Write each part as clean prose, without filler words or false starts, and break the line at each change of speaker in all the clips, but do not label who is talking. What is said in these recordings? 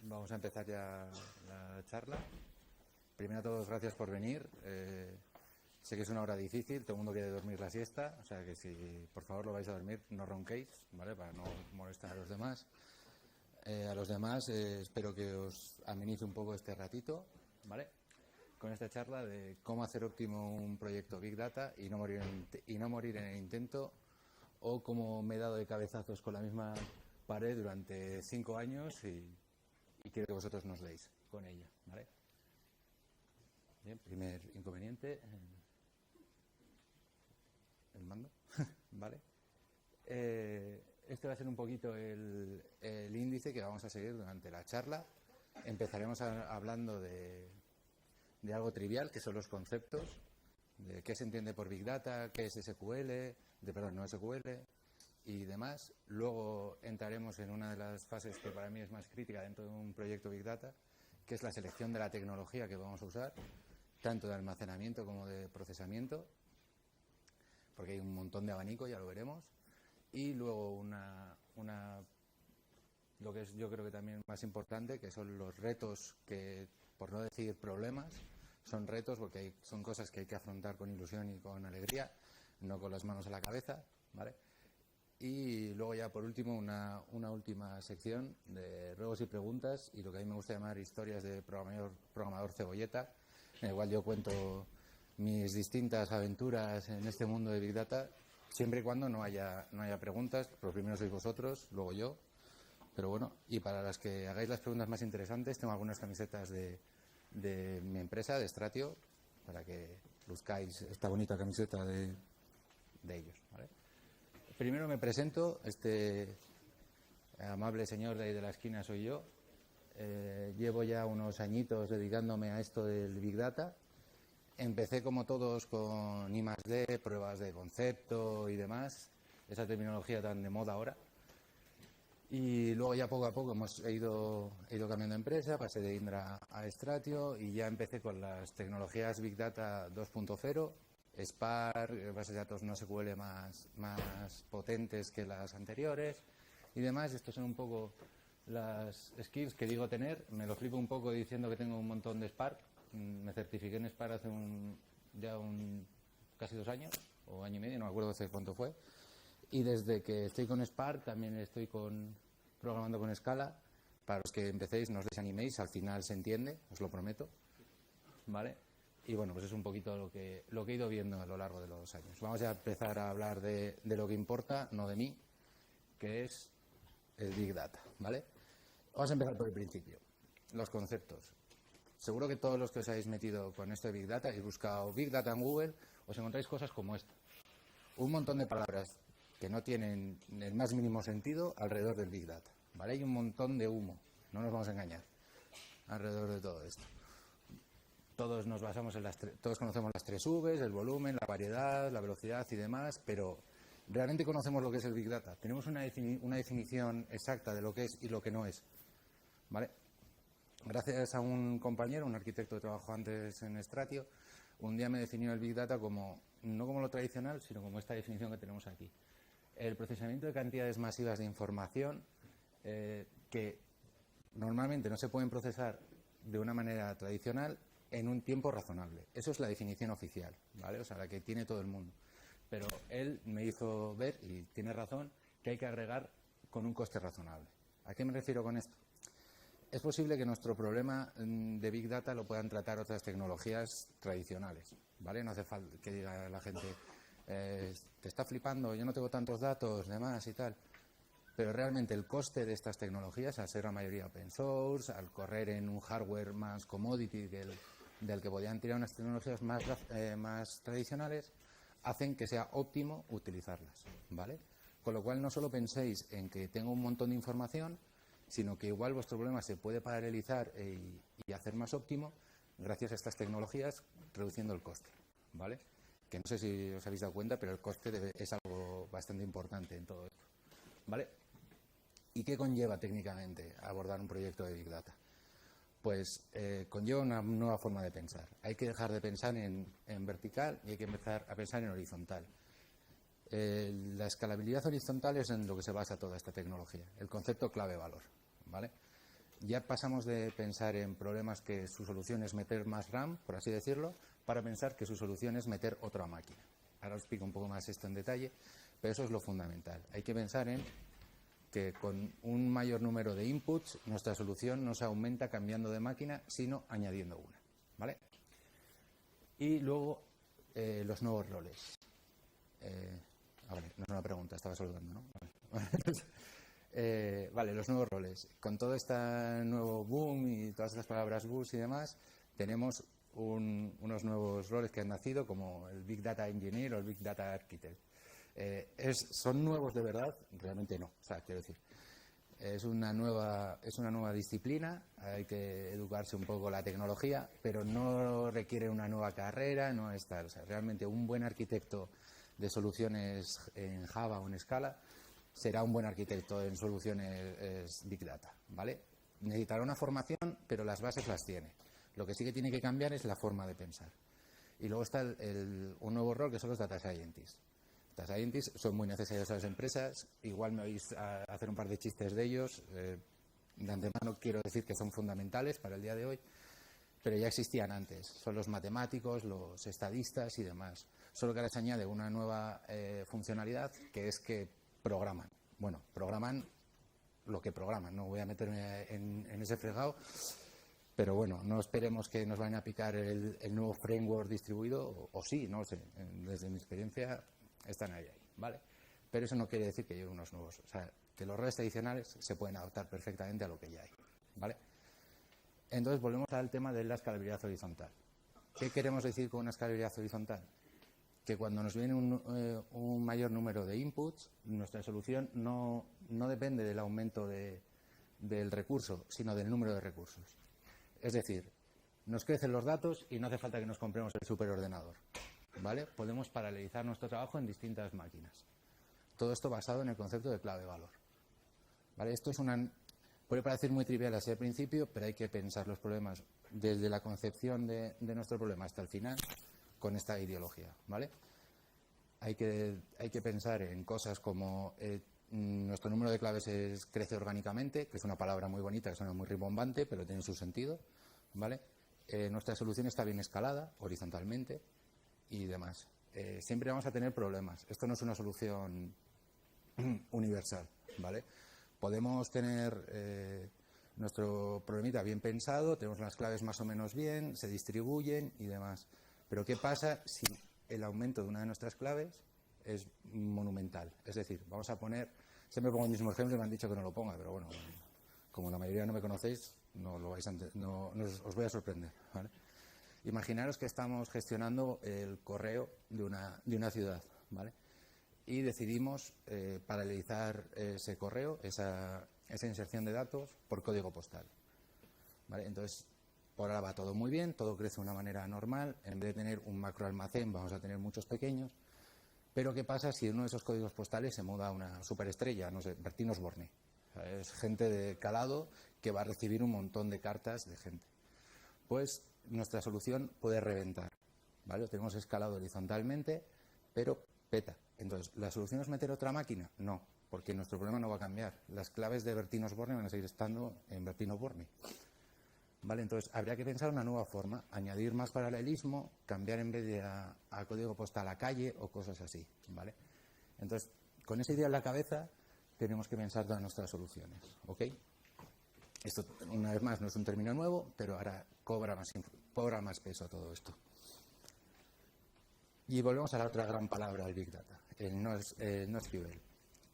Vamos a empezar ya la charla. Primero a todos, gracias por venir. Sé que es una hora difícil, todo el mundo quiere dormir la siesta, o sea que si por favor lo vais a dormir, no ronquéis, ¿vale? Para no molestar a los demás. Espero que os amenice un poco este ratito, ¿vale? Con esta charla de cómo hacer óptimo un proyecto Big Data y no morir en el intento, o cómo me he dado de cabezazos con la misma pared durante 5 años y quiero que vosotros nos deis con ella, ¿vale? Bien, primer inconveniente, el mando, ¿vale? Este va a ser un poquito el índice que vamos a seguir durante la charla. Empezaremos hablando de algo trivial, que son los conceptos, de qué se entiende por Big Data, qué es SQL, no SQL y demás. Luego entraremos en una de las fases que para mí es más crítica dentro de un proyecto Big Data, que es la selección de la tecnología que vamos a usar, tanto de almacenamiento como de procesamiento, porque hay un montón de abanico, ya lo veremos. Y luego lo que es yo creo que también más importante, que son los retos que, por no decir problemas, son retos porque son cosas que hay que afrontar con ilusión y con alegría, no con las manos a la cabeza, ¿vale? Y luego ya por último una última sección de ruegos y preguntas y lo que a mí me gusta llamar historias de programador cebolleta, en el cual yo cuento mis distintas aventuras en este mundo de Big Data, siempre y cuando no haya preguntas. Los primeros sois vosotros, luego yo, pero bueno, y para las que hagáis las preguntas más interesantes, tengo algunas camisetas de mi empresa, de Stratio, para que luzcáis esta bonita camiseta de ellos, ¿vale? Primero me presento, este amable señor de ahí de la esquina soy yo. Llevo ya unos añitos dedicándome a esto del Big Data. Empecé como todos con I+D, pruebas de concepto y demás, esa terminología tan de moda ahora. Y luego ya poco a poco he ido cambiando de empresa, pasé de Indra a Stratio y ya empecé con las tecnologías Big Data 2.0, Spark, bases de datos no SQL más potentes que las anteriores y demás. Estos son un poco las skills que digo tener. Me lo flipo un poco diciendo que tengo un montón de Spark. Me certifiqué en Spark hace casi 2 años o año y medio, no me acuerdo hace cuánto fue. Y desde que estoy con Spark también estoy programando con Scala. Para los que empecéis, no os desaniméis, al final se entiende, os lo prometo, ¿vale? Y bueno, pues es un poquito lo que he ido viendo a lo largo de los años. Vamos a empezar a hablar de lo que importa, no de mí, que es el Big Data, ¿vale? Vamos a empezar por el principio, los conceptos. Seguro que todos los que os habéis metido con esto de Big Data y buscado Big Data en Google, os encontráis cosas como esta. Un montón de palabras que no tienen el más mínimo sentido alrededor del Big Data, ¿vale? Hay un montón de humo, no nos vamos a engañar, alrededor de todo esto. Todos nos basamos todos conocemos las 3 Vs, el volumen, la variedad, la velocidad y demás, pero ¿realmente conocemos lo que es el Big Data? Tenemos una definición exacta de lo que es y lo que no es, ¿vale? Gracias a un compañero, un arquitecto que trabajó antes en Stratio, un día me definió el Big Data no como lo tradicional, sino como esta definición que tenemos aquí. El procesamiento de cantidades masivas de información que normalmente no se pueden procesar de una manera tradicional en un tiempo razonable. Eso es la definición oficial, ¿vale? O sea, la que tiene todo el mundo. Pero él me hizo ver, y tiene razón, que hay que agregar con un coste razonable. ¿A qué me refiero con esto? Es posible que nuestro problema de Big Data lo puedan tratar otras tecnologías tradicionales, ¿vale? No hace falta que diga la gente, te está flipando, yo no tengo tantos datos, demás y tal. Pero realmente el coste de estas tecnologías, al ser la mayoría open source, al correr en un hardware más commodity del que podían tirar unas tecnologías más tradicionales, hacen que sea óptimo utilizarlas, ¿vale? Con lo cual no solo penséis en que tengo un montón de información, sino que igual vuestro problema se puede paralelizar y hacer más óptimo gracias a estas tecnologías, reduciendo el coste, ¿vale? Que no sé si os habéis dado cuenta, pero el coste es algo bastante importante en todo esto, ¿vale? ¿Y qué conlleva técnicamente abordar un proyecto de Big Data? Pues conlleva una nueva forma de pensar. Hay que dejar de pensar en vertical y hay que empezar a pensar en horizontal. La escalabilidad horizontal es en lo que se basa toda esta tecnología, el concepto clave-valor, ¿vale? ya pasamos de pensar en problemas que su solución es meter más RAM, por así decirlo, para pensar que su solución es meter otra máquina. Ahora os explico un poco más esto en detalle, pero eso es lo fundamental. Hay que pensar en que con un mayor número de inputs nuestra solución no se aumenta cambiando de máquina, sino añadiendo una, ¿vale? Y luego los nuevos roles. Vale, no es una pregunta, estaba saludando, ¿no? Vale, los nuevos roles. Con todo este nuevo boom y todas estas palabras buzz y demás, tenemos unos nuevos roles que han nacido, como el Big Data Engineer o el Big Data Architect. ¿Son nuevos de verdad? Realmente no. O sea, quiero decir, es una nueva disciplina, hay que educarse un poco la tecnología, pero no requiere una nueva carrera, no es tal. O sea, realmente un buen arquitecto de soluciones en Java o en Scala será un buen arquitecto en soluciones Big Data, ¿vale? Necesitará una formación, pero las bases las tiene. Lo que sí que tiene que cambiar es la forma de pensar. Y luego está un nuevo rol que son los Data Scientists. Data Scientists son muy necesarios a las empresas. Igual me oís hacer un par de chistes de ellos. De antemano quiero decir que son fundamentales para el día de hoy, pero ya existían antes. Son los matemáticos, los estadistas y demás. Solo que ahora se añade una nueva funcionalidad, que es que programan. Bueno, programan lo que programan. No voy a meterme en ese fregado. Pero bueno, no esperemos que nos vayan a picar el nuevo framework distribuido, o sí, no sé. Desde mi experiencia están ahí, ¿vale? Pero eso no quiere decir que lleven unos nuevos. O sea, que los roles tradicionales se pueden adaptar perfectamente a lo que ya hay, ¿vale? Entonces, volvemos al tema de la escalabilidad horizontal. ¿Qué queremos decir con una escalabilidad horizontal? Que cuando nos viene un mayor número de inputs, nuestra solución no depende del aumento del recurso, sino del número de recursos. Es decir, nos crecen los datos y no hace falta que nos compremos el superordenador, ¿vale? Podemos paralelizar nuestro trabajo en distintas máquinas. Todo esto basado en el concepto de clave-valor, ¿vale? Esto puede parecer muy trivial así al principio, pero hay que pensar los problemas desde la concepción de nuestro problema hasta el final con esta ideología, ¿vale? Hay que pensar en cosas como nuestro número de claves crece orgánicamente, que es una palabra muy bonita, que suena muy rimbombante, pero tiene su sentido, ¿vale? Nuestra solución está bien escalada, horizontalmente y demás. Siempre vamos a tener problemas. Esto no es una solución universal, ¿vale? Podemos tener nuestro problemita bien pensado, tenemos las claves más o menos bien, se distribuyen y demás. Pero ¿qué pasa si el aumento de una de nuestras claves es monumental? Es decir, vamos a poner, siempre pongo el mismo ejemplo y me han dicho que no lo ponga, pero bueno, como la mayoría no me conocéis, os voy a sorprender, ¿vale? Imaginaros que estamos gestionando el correo de una ciudad, ¿vale? Y decidimos paralelizar ese correo, esa inserción de datos por código postal, ¿vale? Entonces, por ahora va todo muy bien, todo crece de una manera normal. En vez de tener un macro almacén, vamos a tener muchos pequeños. Pero ¿qué pasa si uno de esos códigos postales se muda a una superestrella? No sé, Bertín Osborne. O sea, es gente de calado que va a recibir un montón de cartas de gente. Pues nuestra solución puede reventar, ¿vale? Lo tenemos escalado horizontalmente, pero peta. Entonces, ¿la solución es meter otra máquina? No, porque nuestro problema no va a cambiar. Las claves de Bertín Osborne van a seguir estando en Bertín Osborne. ¿Vale? Entonces, habría que pensar una nueva forma, añadir más paralelismo, cambiar en vez de a código postal a calle o cosas así, ¿vale? Entonces, con esa idea en la cabeza, tenemos que pensar todas nuestras soluciones, ¿ok? Esto, una vez más, no es un término nuevo, pero ahora cobra más peso todo esto. Y volvemos a la otra gran palabra, el Big Data, el NoSQL.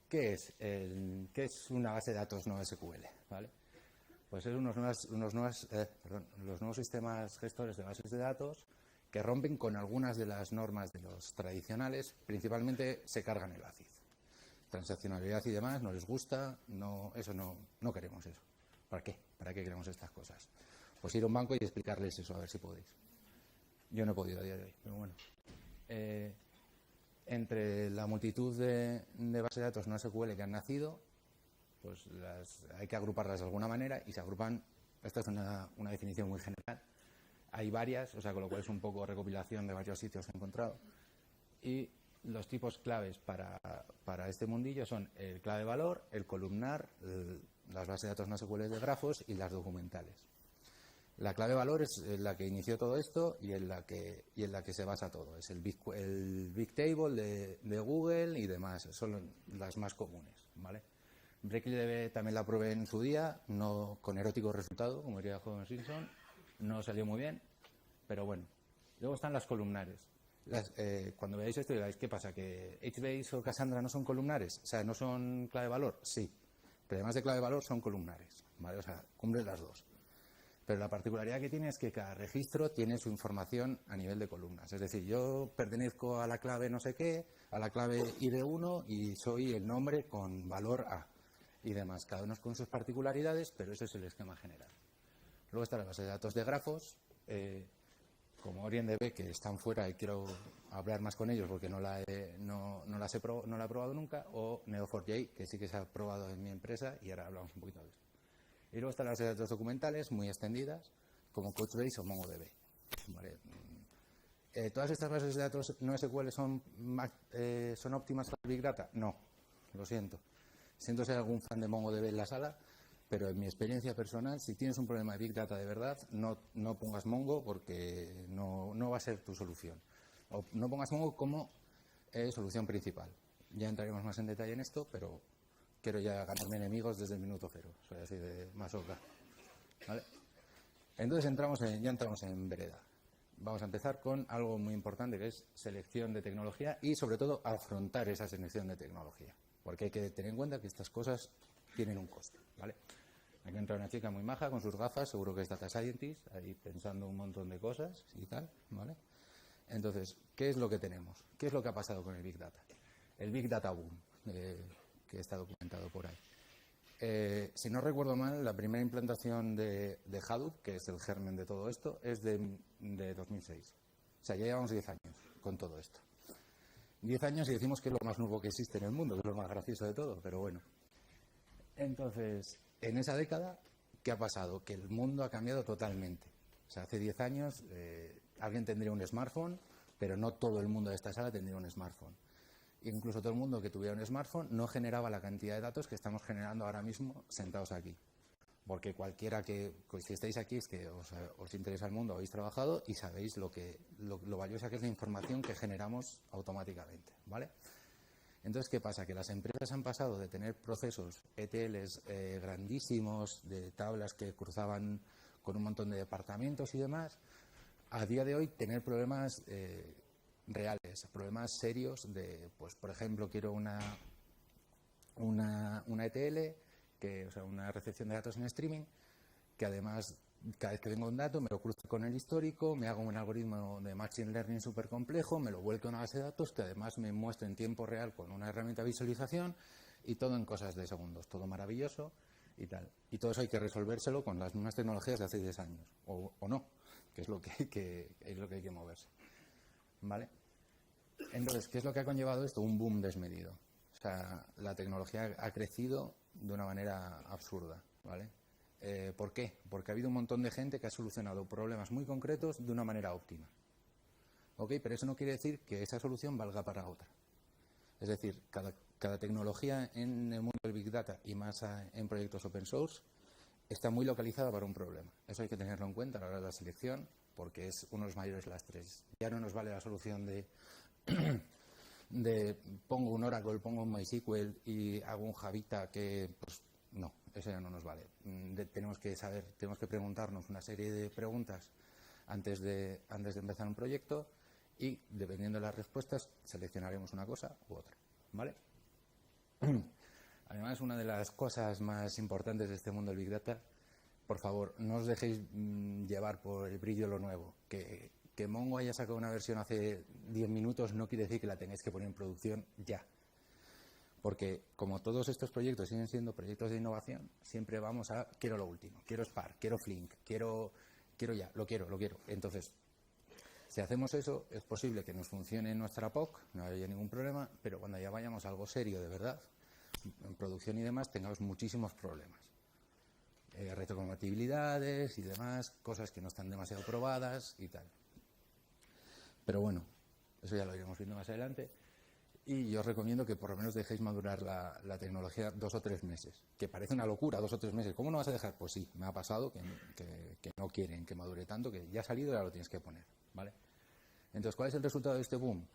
¿Qué es una base de datos no SQL? ¿Vale? Pues es los nuevos sistemas gestores de bases de datos que rompen con algunas de las normas de los tradicionales, principalmente se cargan el ACID. Transaccionalidad y demás no les gusta, no queremos eso. ¿Para qué? ¿Para qué queremos estas cosas? Pues ir a un banco y explicarles eso, a ver si podéis. Yo no he podido a día de hoy, pero bueno. Entre la multitud de bases de datos no SQL que han nacido, pues hay que agruparlas de alguna manera y se agrupan. Esta es una definición muy general. Hay varias, o sea, con lo cual es un poco recopilación de varios sitios que he encontrado. Y los tipos claves para este mundillo son el clave valor, el columnar, las bases de datos no SQL de grafos y las documentales. La clave valor es la que inició todo esto y en la que se basa todo. Es el Bigtable de Google y demás. Son las más comunes, ¿vale? BreakDB también la probé en su día, no con erótico resultado, como diría Homer Simpson. No salió muy bien, pero bueno. Luego están las columnares. Cuando veáis esto digáis, ¿qué pasa? ¿Que HBase o Cassandra no son columnares? O sea, ¿no son clave valor? Sí. Pero además de clave valor son columnares, ¿vale? O sea, cumplen las dos. Pero la particularidad que tiene es que cada registro tiene su información a nivel de columnas. Es decir, yo pertenezco a la clave no sé qué, a la clave ID1 y soy el nombre con valor A y demás. Cada uno con sus particularidades, pero ese es el esquema general. Luego está la base de datos de grafos, como OrientDB, que están fuera y quiero hablar más con ellos porque no la he probado nunca, o Neo4j, que sí que se ha probado en mi empresa y ahora hablamos un poquito de eso. Y luego están las bases de datos documentales muy extendidas, como Couchbase o MongoDB. ¿Vale? ¿Todas estas bases de datos no SQL son óptimas para Big Data? No, lo siento. Siento ser algún fan de MongoDB en la sala, pero en mi experiencia personal, si tienes un problema de Big Data de verdad, no pongas Mongo porque no va a ser tu solución. O no pongas Mongo como solución principal. Ya entraremos más en detalle en esto, pero quiero ya ganarme enemigos desde el minuto cero. Soy así de masoca. ¿Vale? Entonces ya entramos en vereda. Vamos a empezar con algo muy importante, que es selección de tecnología y, sobre todo, afrontar esa selección de tecnología. Porque hay que tener en cuenta que estas cosas tienen un coste, ¿vale? Aquí entra una chica muy maja con sus gafas, seguro que es Data Scientist, ahí pensando un montón de cosas y tal, ¿vale? Entonces, ¿qué es lo que tenemos? ¿Qué es lo que ha pasado con el Big Data? El Big Data Boom, que está documentado por ahí. Si no recuerdo mal, la primera implantación de Hadoop, que es el germen de todo esto, es de 2006. O sea, ya llevamos 10 años con todo esto. 10 años y decimos que es lo más nuevo que existe en el mundo, que es lo más gracioso de todo, pero bueno. Entonces, en esa década, ¿qué ha pasado? Que el mundo ha cambiado totalmente. O sea, hace 10 años alguien tendría un smartphone, pero no todo el mundo de esta sala tendría un smartphone. Incluso todo el mundo que tuviera un smartphone no generaba la cantidad de datos que estamos generando ahora mismo sentados aquí. Porque cualquiera si estáis aquí es que os interesa el mundo, habéis trabajado y sabéis lo valiosa que es la información que generamos automáticamente, ¿vale? Entonces, ¿qué pasa? Que las empresas han pasado de tener procesos ETLs grandísimos, de tablas que cruzaban con un montón de departamentos y demás, a día de hoy tener problemas reales, problemas serios de, pues, por ejemplo, quiero una ETL, una recepción de datos en streaming, que además, cada vez que tengo un dato, me lo cruzo con el histórico, me hago un algoritmo de Machine Learning súper complejo, me lo vuelco a una base de datos que además me muestra en tiempo real con una herramienta de visualización y todo en cosas de segundos, todo maravilloso y tal. Y todo eso hay que resolvérselo con las mismas tecnologías de hace 10 años, o no, que es lo que hay que moverse. ¿Vale? Entonces, ¿qué es lo que ha conllevado esto? Un boom desmedido. O sea, la tecnología ha crecido de una manera absurda, ¿vale? ¿Por qué? Porque ha habido un montón de gente que ha solucionado problemas muy concretos de una manera óptima. ¿Ok? Pero eso no quiere decir que esa solución valga para otra. Es decir, cada tecnología en el mundo del Big Data y más en proyectos open source está muy localizada para un problema. Eso hay que tenerlo en cuenta a la hora de la selección, porque es uno de los mayores lastres. Ya no nos vale la solución de pongo un Oracle, pongo un MySQL y hago un Javita que, pues, no, eso ya no nos vale. Tenemos que preguntarnos una serie de preguntas antes de empezar un proyecto y, dependiendo de las respuestas, seleccionaremos una cosa u otra, ¿vale? Además, una de las cosas más importantes de este mundo del Big Data, por favor, no os dejéis llevar por el brillo de lo nuevo. Que Mongo haya sacado una versión hace 10 minutos no quiere decir que la tengáis que poner en producción ya. Porque como todos estos proyectos siguen siendo proyectos de innovación, siempre vamos a quiero lo último, quiero Spark, quiero Flink, quiero ya, lo quiero. Entonces, si hacemos eso, es posible que nos funcione nuestra POC, no haya ningún problema, pero cuando ya vayamos a algo serio de verdad, en producción y demás, tengamos muchísimos problemas. Retrocompatibilidades y demás, cosas que no están demasiado probadas y tal. Pero bueno, eso ya lo iremos viendo más adelante. Y yo os recomiendo que por lo menos dejéis madurar la tecnología 2 o 3 meses. Que parece una locura, 2 o 3 meses. ¿Cómo no vas a dejar? Pues sí, me ha pasado que no quieren que madure tanto, que ya ha salido y ahora lo tienes que poner, ¿vale? Entonces, ¿cuál es el resultado de este boom?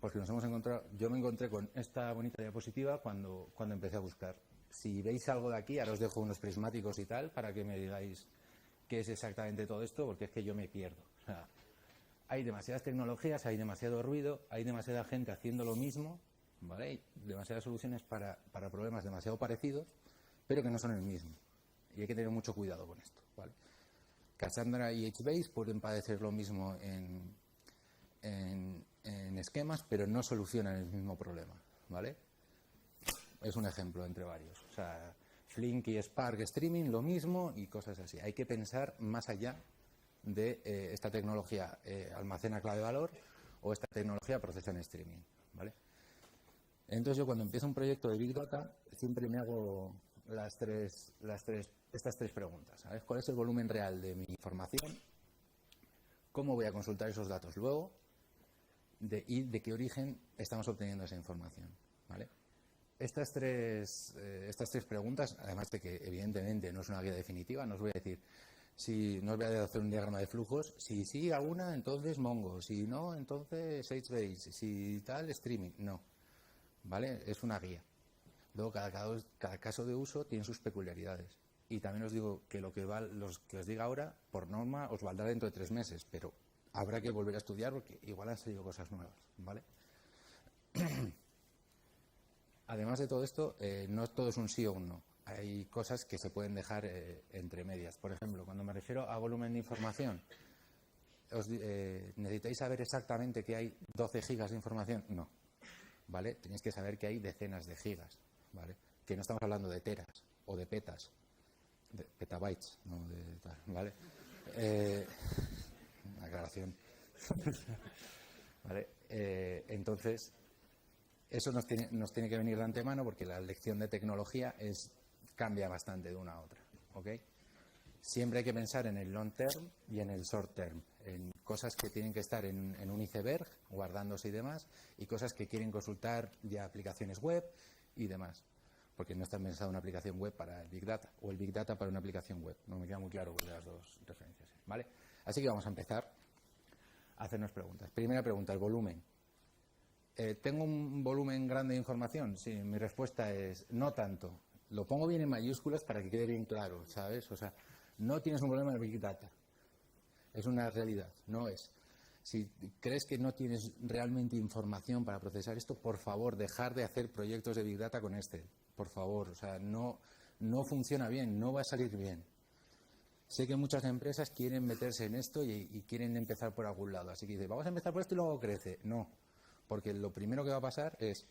Pues que nos hemos encontrado, yo me encontré con esta bonita diapositiva cuando empecé a buscar. Si veis algo de aquí, ahora os dejo unos prismáticos y tal, para que me digáis qué es exactamente todo esto, porque es que yo me pierdo. O sea, hay demasiadas tecnologías, hay demasiado ruido, hay demasiada gente haciendo lo mismo, ¿vale? Hay demasiadas soluciones para problemas demasiado parecidos, pero que no son el mismo. Y hay que tener mucho cuidado con esto, ¿vale? Cassandra y HBase pueden padecer lo mismo en esquemas, pero no solucionan el mismo problema, ¿vale? Es un ejemplo entre varios. O sea, Flink y Spark Streaming, lo mismo y cosas así. Hay que pensar más allá de esta tecnología almacena clave valor o esta tecnología procesa en streaming, ¿vale? Entonces yo cuando empiezo un proyecto de Big Data siempre me hago estas tres preguntas, ¿sabes? ¿Cuál es el volumen real de mi información? ¿Cómo voy a consultar esos datos luego? Y de qué origen estamos obteniendo esa información, ¿vale? Estas tres preguntas, además de que evidentemente no es una guía definitiva, no os voy a decir, si no os voy a hacer un diagrama de flujos, si sí a una, entonces Mongo, si no, entonces HBase, si tal, streaming, no, ¿vale? Es una guía. Luego cada caso de uso tiene sus peculiaridades. Y también os digo que lo que os diga ahora, por norma, os valdrá dentro de 3 meses, pero habrá que volver a estudiar porque igual han salido cosas nuevas, ¿vale? Además de todo esto, no todo es un sí o un no. Hay cosas que se pueden dejar entre medias. Por ejemplo, cuando me refiero a volumen de información, ¿necesitáis saber exactamente que hay 12 gigas de información? No, ¿vale? Tenéis que saber que hay decenas de gigas, ¿vale? Que no estamos hablando de teras o de petas, de petabytes, no de tal, ¿vale? Aclaración. ¿Vale? Entonces, eso nos tiene que venir de antemano porque la lección de tecnología cambia bastante de una a otra, ¿ok? Siempre hay que pensar en el long term y en el short term, en cosas que tienen que estar en un iceberg, guardándose y demás, y cosas que quieren consultar ya aplicaciones web y demás, porque no está pensada una aplicación web para el Big Data o el Big Data para una aplicación web. No me queda muy claro las dos referencias, ¿vale? Así que vamos a empezar a hacernos preguntas. Primera pregunta, el volumen. ¿Tengo un volumen grande de información? Sí, mi respuesta es no tanto. Lo pongo bien en mayúsculas para que quede bien claro, ¿sabes? O sea, no tienes un problema de Big Data. Es una realidad, no es. Si crees que no tienes realmente información para procesar esto, por favor, dejar de hacer proyectos de Big Data con Excel. Por favor, o sea, no funciona bien, no va a salir bien. Sé que muchas empresas quieren meterse en esto y quieren empezar por algún lado. Así que dicen, vamos a empezar por esto y luego crece. No, porque lo primero que va a pasar es,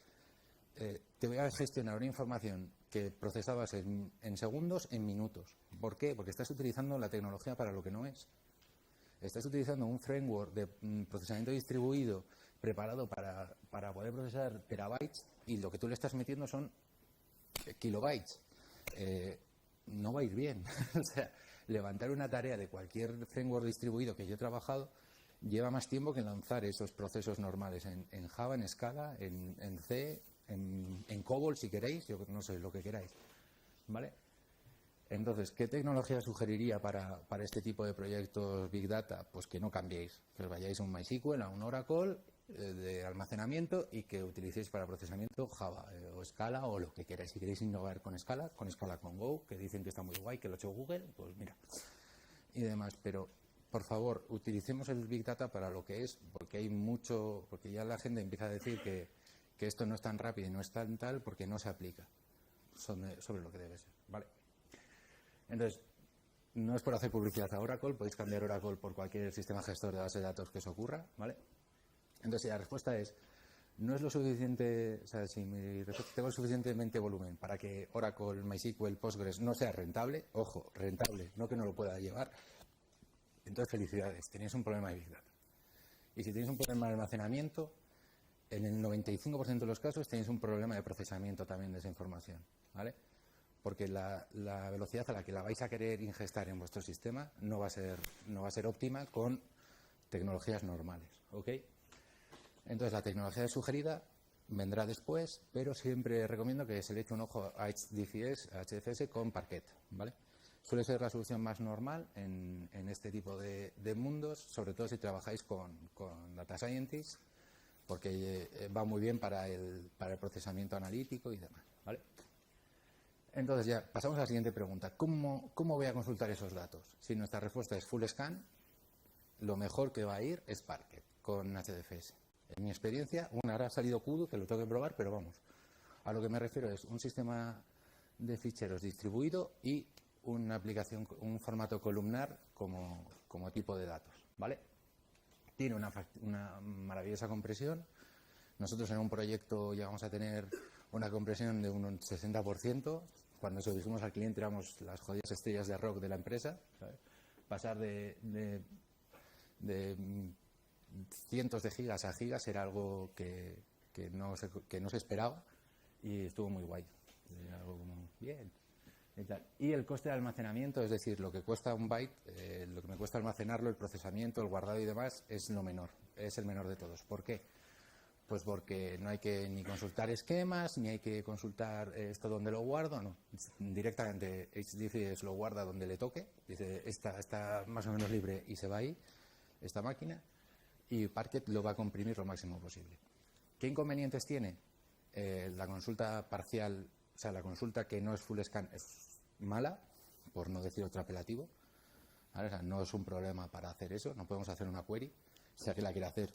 te voy a gestionar una información que procesabas en segundos, en minutos. ¿Por qué? Porque estás utilizando la tecnología para lo que no es. Estás utilizando un framework de procesamiento distribuido preparado para poder procesar terabytes y lo que tú le estás metiendo son kilobytes. No va a ir bien. O sea, levantar una tarea de cualquier framework distribuido que yo he trabajado lleva más tiempo que lanzar esos procesos normales en Java, en Scala, en C, en COBOL si queréis, yo no sé, lo que queráis, ¿vale? Entonces, ¿qué tecnología sugeriría para este tipo de proyectos Big Data? Pues que no cambiéis, que os vayáis a un MySQL, a un Oracle de almacenamiento y que utilicéis para procesamiento Java o Scala o lo que queráis. Si queréis innovar con Scala con Go, que dicen que está muy guay, que lo ha hecho Google, pues mira, y demás. Pero, por favor, utilicemos el Big Data para lo que es, porque hay mucho, porque ya la gente empieza a decir que esto no es tan rápido y no es tan tal porque no se aplica sobre lo que debe ser, ¿vale? Entonces, no es por hacer publicidad a Oracle, podéis cambiar Oracle por cualquier sistema gestor de base de datos que os ocurra, ¿vale? Entonces, la respuesta es, no es lo suficiente, o sea, si tengo suficientemente volumen para que Oracle, MySQL, Postgres no sea rentable, ojo, rentable, no que no lo pueda llevar, entonces felicidades, tenéis un problema de Big Data. Y si tenéis un problema de almacenamiento, en el 95% de los casos tenéis un problema de procesamiento también de esa información, ¿vale? Porque la velocidad a la que la vais a querer ingestar en vuestro sistema no va a ser óptima con tecnologías normales, ¿ok? Entonces, la tecnología sugerida vendrá después, pero siempre recomiendo que se le eche un ojo a HDFS con Parquet, ¿vale? Suele ser la solución más normal en este tipo de mundos, sobre todo si trabajáis con Data Scientists, porque va muy bien para el procesamiento analítico y demás, ¿vale? Entonces ya pasamos a la siguiente pregunta. ¿Cómo voy a consultar esos datos? Si nuestra respuesta es Full Scan, lo mejor que va a ir es Parquet con HDFS. En mi experiencia, ahora ha salido Kudu, que lo tengo que probar, pero vamos, a lo que me refiero es un sistema de ficheros distribuido y una aplicación, un formato columnar como tipo de datos, ¿vale? Tiene una maravillosa compresión. Nosotros en un proyecto llegamos a tener una compresión de un 60%. Cuando se lo dijimos al cliente éramos las jodidas estrellas de rock de la empresa, ¿sabes? Pasar de cientos de gigas a gigas era algo que no se esperaba y estuvo muy guay. Era algo como, bien. Y el coste de almacenamiento, es decir, lo que cuesta un byte, lo que me cuesta almacenarlo, el procesamiento, el guardado y demás, es lo menor, es el menor de todos. ¿Por qué? Pues porque no hay que ni consultar esquemas, ni hay que consultar esto donde lo guardo, no. Directamente HDFS lo guarda donde le toque, dice, esta está más o menos libre y se va ahí, esta máquina, y Parquet lo va a comprimir lo máximo posible. ¿Qué inconvenientes tiene? La consulta parcial, o sea, la consulta que no es full scan es mala, por no decir otro apelativo. ¿Vale? O sea, no es un problema para hacer eso, no podemos hacer una query. Si alguien la quiere hacer,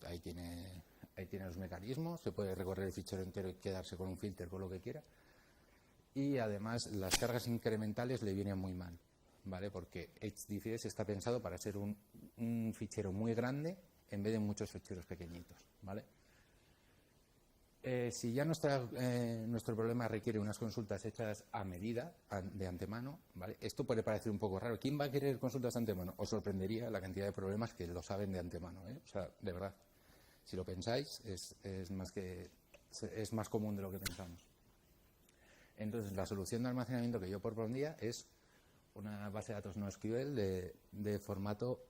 ahí tiene los mecanismos, se puede recorrer el fichero entero y quedarse con un filter, con lo que quiera. Y además las cargas incrementales le vienen muy mal, ¿vale? Porque HDFS está pensado para ser un fichero muy grande en vez de muchos ficheros pequeñitos, ¿vale? Si ya nuestro problema requiere unas consultas hechas a medida, de antemano, ¿vale? Esto puede parecer un poco raro. ¿Quién va a querer consultas de antemano? Os sorprendería la cantidad de problemas que lo saben de antemano, ¿eh? O sea, de verdad, si lo pensáis, es más común de lo que pensamos. Entonces, la solución de almacenamiento que yo propondría es una base de datos NoSQL de formato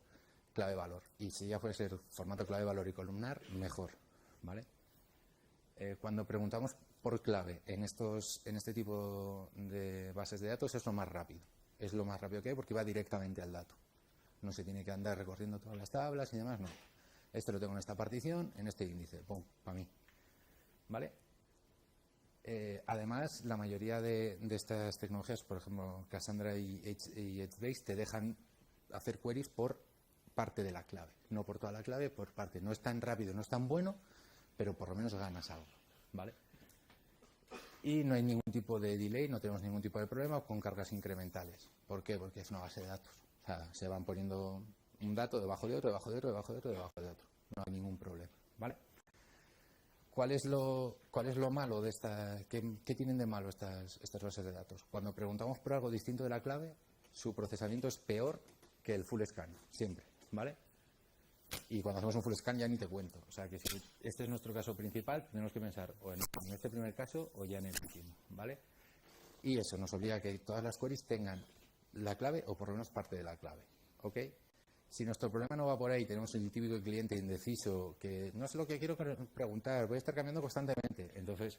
clave-valor. Y si ya puede ser formato clave-valor y columnar, mejor, ¿vale? Cuando preguntamos por clave en este tipo de bases de datos es lo más rápido. Es lo más rápido que hay porque va directamente al dato. No se tiene que andar recorriendo todas las tablas y demás, no. Esto lo tengo en esta partición, en este índice. ¡Pum! Para mí. ¿Vale? Además, la mayoría de estas tecnologías, por ejemplo, Cassandra y HBase, te dejan hacer queries por parte de la clave. No por toda la clave, por parte. No es tan rápido, no es tan bueno, pero por lo menos ganas algo, ¿vale? Y no hay ningún tipo de delay, no tenemos ningún tipo de problema con cargas incrementales. ¿Por qué? Porque es una base de datos. O sea, se van poniendo un dato debajo de otro, debajo de otro, debajo de otro, debajo de otro. No hay ningún problema, ¿vale? ¿Cuál es lo malo de esta? ¿Qué tienen de malo estas bases de datos? Cuando preguntamos por algo distinto de la clave, su procesamiento es peor que el full scan, siempre, ¿vale? Y cuando hacemos un full scan ya ni te cuento. O sea que si este es nuestro caso principal, tenemos que pensar o en este primer caso o ya en el último, ¿vale? Y eso nos obliga a que todas las queries tengan la clave o por lo menos parte de la clave, ¿ok? Si nuestro problema no va por ahí, tenemos el típico cliente indeciso que no sé lo que quiero preguntar, voy a estar cambiando constantemente. Entonces,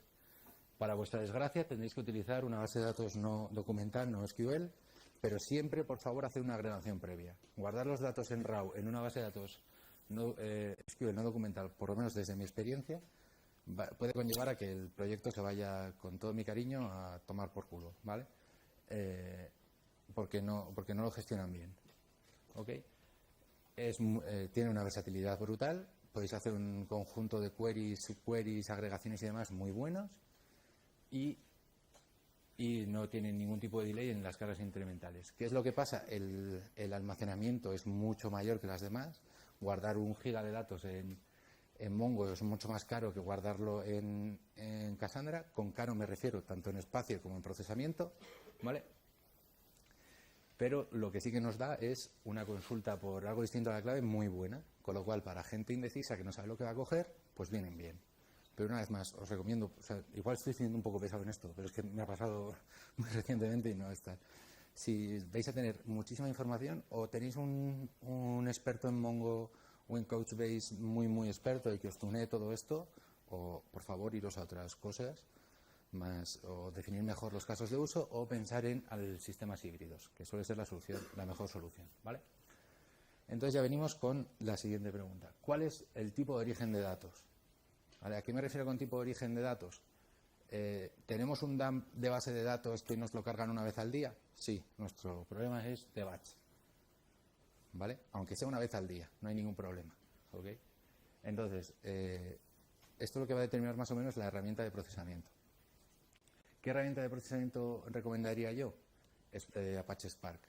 para vuestra desgracia, tendréis que utilizar una base de datos no documental, no SQL, pero siempre, por favor, hacer una agregación previa. Guardar los datos en RAW en una base de datos no, SQL no documental, por lo menos desde mi experiencia, puede conllevar a que el proyecto se vaya, con todo mi cariño, a tomar por culo, ¿vale? Porque no lo gestionan bien, ¿ok? Tiene una versatilidad brutal, podéis hacer un conjunto de queries, subqueries, agregaciones y demás muy buenos y no tiene ningún tipo de delay en las cargas incrementales. ¿Qué es lo que pasa? El almacenamiento es mucho mayor que las demás. Guardar 1 giga de datos en Mongo es mucho más caro que guardarlo en Cassandra. Con caro me refiero tanto en espacio como en procesamiento, ¿vale? Pero lo que sí que nos da es una consulta por algo distinto a la clave muy buena, con lo cual para gente indecisa que no sabe lo que va a coger, pues vienen bien. Pero una vez más, os recomiendo, o sea, igual estoy siendo un poco pesado en esto, pero es que me ha pasado muy recientemente y no está. Si vais a tener muchísima información o tenéis un experto en Mongo o en Couchbase muy experto y que os tunee todo esto, o por favor iros a otras cosas más, o definir mejor los casos de uso, o pensar en sistemas híbridos, que suele ser la mejor solución, ¿vale? Entonces ya venimos con la siguiente pregunta. ¿Cuál es el tipo de origen de datos? ¿Vale? ¿A qué me refiero con tipo de origen de datos? ¿Tenemos un dump de base de datos que nos lo cargan una vez al día? Sí, nuestro problema es de batch, ¿vale? Aunque sea una vez al día, no hay ningún problema, ¿ok? Entonces, esto lo que va a determinar más o menos la herramienta de procesamiento. ¿Qué herramienta de procesamiento recomendaría yo? Apache Spark.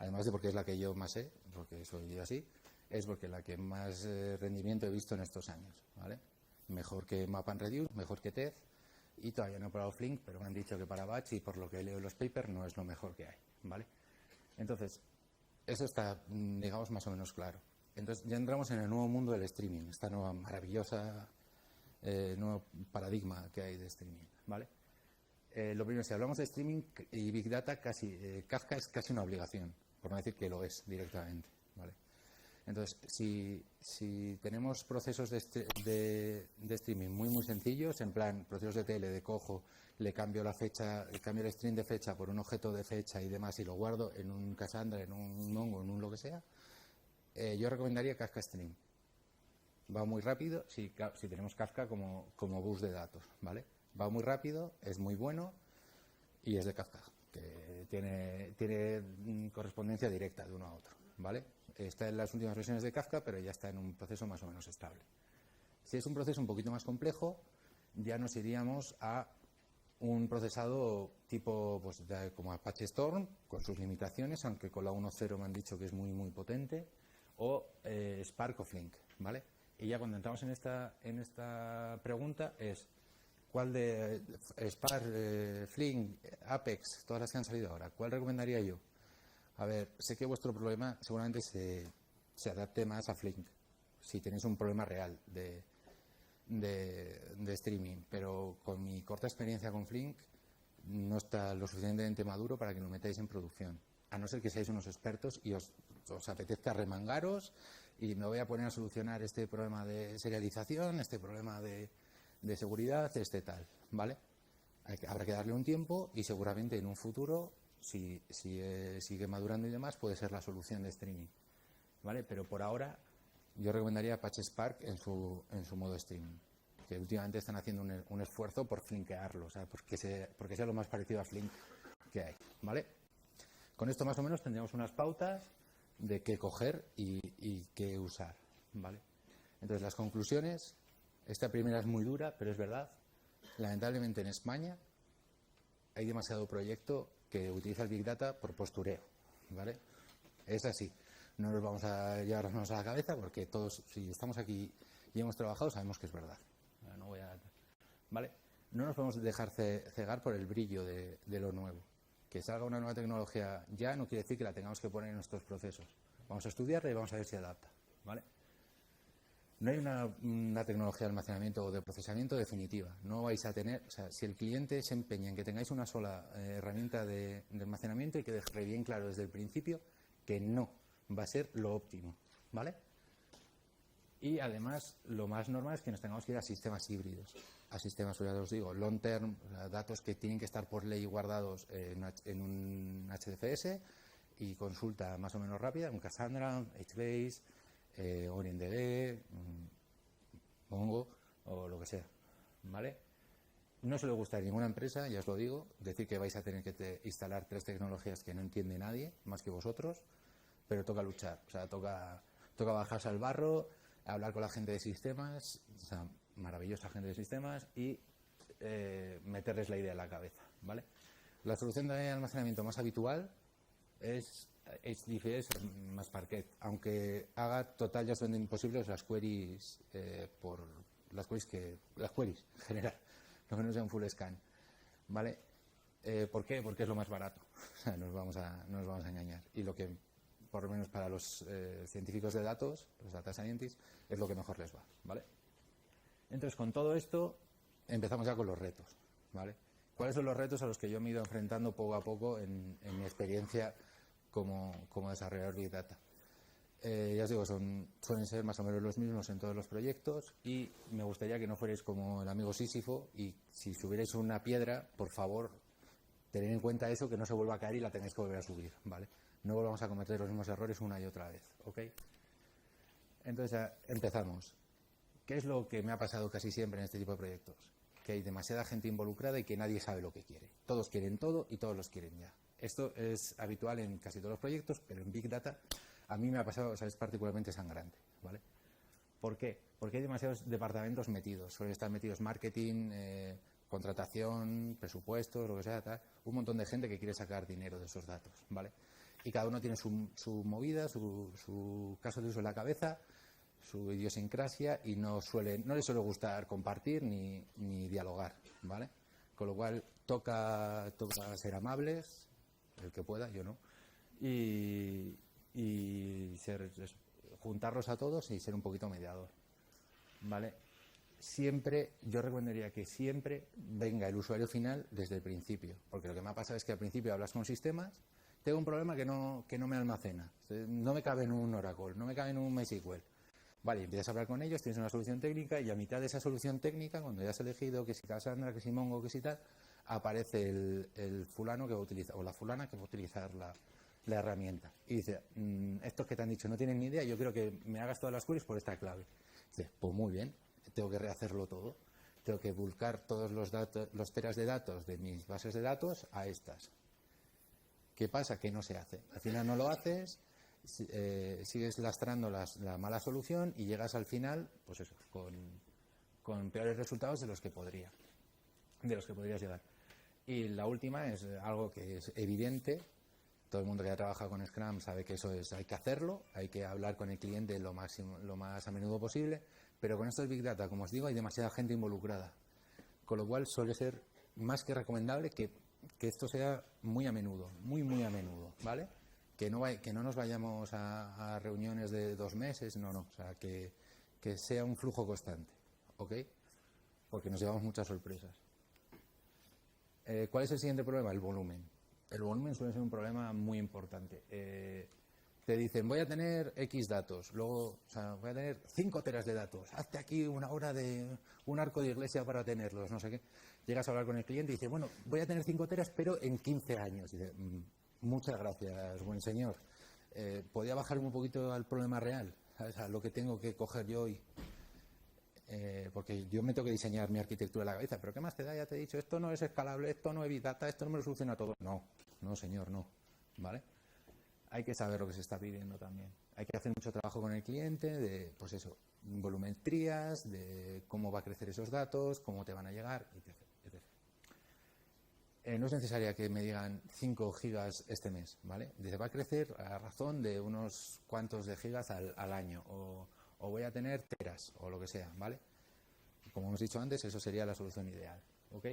Además de porque es la que yo más sé, porque soy así, es porque la que más rendimiento he visto en estos años, ¿vale? Mejor que MapReduce, mejor que TED, y todavía no he probado Flink, pero me han dicho que para batch, y por lo que leo en los papers, no es lo mejor que hay, ¿vale? Entonces, eso está, digamos, más o menos claro. Entonces, ya entramos en el nuevo mundo del streaming, esta nueva maravillosa nuevo paradigma que hay de streaming, ¿vale? Lo primero, si hablamos de streaming y Big Data, Kafka es casi una obligación, por no decir que lo es directamente, ¿vale? Entonces, si tenemos procesos de streaming muy sencillos, en plan procesos de TL, cojo, le cambio la fecha, le cambio el string de fecha por un objeto de fecha y demás, y lo guardo en un Cassandra, en un Mongo, en un lo que sea, yo recomendaría Kafka Stream. Va muy rápido, si tenemos Kafka como bus de datos, ¿vale? Va muy rápido, es muy bueno y es de Kafka, que tiene correspondencia directa de uno a otro, ¿vale? Está en las últimas versiones de Kafka, pero ya está en un proceso más o menos estable. Si es un proceso un poquito más complejo, ya nos iríamos a un procesado tipo pues, como Apache Storm, con sus limitaciones, aunque con la 1.0 me han dicho que es muy potente, o Spark o Flink, ¿vale? Y ya cuando entramos en esta pregunta es ¿cuál de Spark, Flink, Apex, todas las que han salido ahora, cuál recomendaría yo? A ver, sé que vuestro problema seguramente se adapte más a Flink, si tenéis un problema real de streaming, pero con mi corta experiencia con Flink no está lo suficientemente maduro para que lo metáis en producción, a no ser que seáis unos expertos y os apetezca remangaros y me voy a poner a solucionar este problema de serialización, este problema de seguridad, tal, ¿vale? Habrá que darle un tiempo y seguramente en un futuro, si sigue madurando y demás, puede ser la solución de streaming, ¿vale? Pero por ahora yo recomendaría Apache Spark en su modo streaming, que últimamente están haciendo un esfuerzo por flinkearlo, o sea, porque sea lo más parecido a Flink que hay, ¿vale? Con esto más o menos tendríamos unas pautas de qué coger y qué usar, ¿vale? Entonces las conclusiones, esta primera es muy dura, pero es verdad, lamentablemente en España hay demasiado proyecto que utiliza el Big Data por postureo, ¿vale? Es así. No nos vamos a llevar las manos a la cabeza porque todos, si estamos aquí y hemos trabajado, sabemos que es verdad. ¿Vale? No nos podemos dejar cegar por el brillo de lo nuevo. Que salga una nueva tecnología ya no quiere decir que la tengamos que poner en nuestros procesos. Vamos a estudiarla y vamos a ver si adapta, ¿vale? No hay una tecnología de almacenamiento o de procesamiento definitiva. No vais a tener, o sea, si el cliente se empeña en que tengáis una sola herramienta de almacenamiento, y que deje bien claro desde el principio que no va a ser lo óptimo, ¿vale? Y además, lo más normal es que nos tengamos que ir a sistemas híbridos, a sistemas, ya os digo, long term, datos que tienen que estar por ley guardados en un HDFS y consulta más o menos rápida, un Cassandra, HBase, OrientDB, Mongo o lo que sea, ¿vale? No se le gusta a ninguna empresa, ya os lo digo, decir que vais a tener que instalar 3 tecnologías que no entiende nadie, más que vosotros, pero toca luchar, o sea, toca bajarse al barro, hablar con la gente de sistemas, o sea, maravillosa gente de sistemas, y meterles la idea en la cabeza, ¿vale? La solución de almacenamiento más habitual es HDFS más Parquet, aunque haga total ya son imposibles las queries las queries en general, lo que no sea un full scan, ¿vale? ¿Por qué? Porque es lo más barato, o sea, no nos vamos a engañar, y lo que por lo menos para los científicos de datos, los data scientists, es lo que mejor les va, ¿vale? Entonces, con todo esto empezamos ya con los retos, ¿vale? ¿Cuáles son los retos a los que yo me he ido enfrentando poco a poco en mi experiencia como desarrollador Big Data? Ya os digo, suelen ser más o menos los mismos en todos los proyectos y me gustaría que no fuerais como el amigo Sísifo y si subierais una piedra, por favor, tened en cuenta eso, que no se vuelva a caer y la tengáis que volver a subir, ¿vale? No volvamos a cometer los mismos errores una y otra vez, ¿ok? Entonces, empezamos. ¿Qué es lo que me ha pasado casi siempre en este tipo de proyectos? Que hay demasiada gente involucrada y que nadie sabe lo que quiere. Todos quieren todo y todos los quieren ya. Esto es habitual en casi todos los proyectos, pero en Big Data a mí me ha pasado, o sea, es particularmente sangrante, ¿vale? ¿Por qué? Porque hay demasiados departamentos metidos. Suelen estar metidos marketing, contratación, presupuestos, lo que sea, tal. Un montón de gente que quiere sacar dinero de esos datos, ¿vale? Y cada uno tiene su movida, su caso de uso en la cabeza, su idiosincrasia y no le suele gustar compartir ni dialogar, ¿vale? Con lo cual toca ser amables, el que pueda, yo no, y juntarlos a todos y ser un poquito mediador, ¿vale? Siempre, yo recomendaría que siempre venga el usuario final desde el principio, porque lo que me ha pasado es que al principio hablas con sistemas, tengo un problema que no me almacena, no me cabe en un Oracle, no me cabe en un MySQL. Vale, empiezas a hablar con ellos, tienes una solución técnica y a mitad de esa solución técnica, cuando ya has elegido que si Cassandra, que si Mongo, que si tal, aparece el fulano que va a utilizar, o la fulana que va a utilizar la herramienta. Y dice, estos que te han dicho no tienen ni idea, yo quiero que me hagas todas las queries por esta clave. Dice, pues muy bien, tengo que rehacerlo todo. Tengo que volcar todos los teras de datos de mis bases de datos a estas. ¿Qué pasa? Que no se hace. Al final no lo haces, sigues lastrando la mala solución y llegas al final, pues eso, con peores resultados de los que podrías llegar. Y la última es algo que es evidente. Todo el mundo que ha trabajado con Scrum sabe que eso hay que hacerlo, hay que hablar con el cliente lo más a menudo posible, pero con esto de Big Data, como os digo, hay demasiada gente involucrada, con lo cual suele ser más que recomendable que esto sea muy a menudo, muy a menudo, ¿vale? Que no nos vayamos a reuniones de 2 meses, no, o sea, que sea un flujo constante, ¿ok? Porque nos llevamos muchas sorpresas. ¿Cuál es el siguiente problema? El volumen. El volumen suele ser un problema muy importante. Te dicen, voy a tener X datos, luego, o sea, voy a tener 5 teras de datos, hazte aquí una hora de un arco de iglesia para tenerlos, no sé qué. Llegas a hablar con el cliente y dice, bueno, voy a tener 5 teras, pero en 15 años. Y dice, muchas gracias, buen señor. ¿Podría bajar un poquito al problema real? ¿Sabes? A lo que tengo que coger yo hoy. Porque yo me tengo que diseñar mi arquitectura de la cabeza, pero ¿qué más te da? Ya te he dicho, esto no es escalable, esto no es Big Data, esto no me lo soluciona todo. No señor, no, ¿vale? Hay que saber lo que se está pidiendo también. Hay que hacer mucho trabajo con el cliente de, pues eso, volumetrías, de cómo va a crecer esos datos, cómo te van a llegar, etc. No es necesaria que me digan 5 gigas este mes, ¿vale? Dice, va a crecer a razón de unos cuantos de gigas al año, o voy a tener teras, o lo que sea, ¿vale? Como hemos dicho antes, eso sería la solución ideal, ¿ok?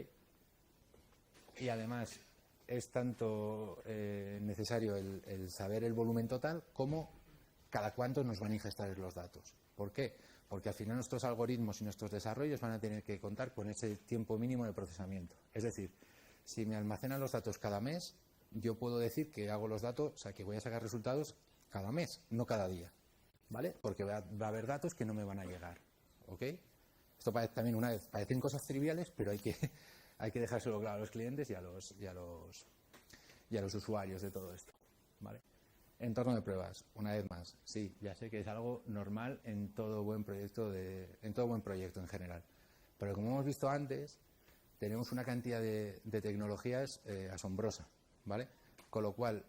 Y además, es tanto necesario el saber el volumen total como cada cuánto nos van a ingestar los datos. ¿Por qué? Porque al final nuestros algoritmos y nuestros desarrollos van a tener que contar con ese tiempo mínimo de procesamiento. Es decir, si me almacenan los datos cada mes, yo puedo decir que hago los datos, o sea, que voy a sacar resultados cada mes, no cada día, ¿vale? Porque va a haber datos que no me van a llegar, ¿ok? Esto parece también, una vez, parecen cosas triviales, pero hay que dejárselo claro a los clientes y a los usuarios de todo esto, ¿vale? Entorno de pruebas, una vez más, sí, ya sé que es algo normal en todo buen proyecto en general, pero como hemos visto antes, tenemos una cantidad de tecnologías asombrosa, ¿vale? Con lo cual,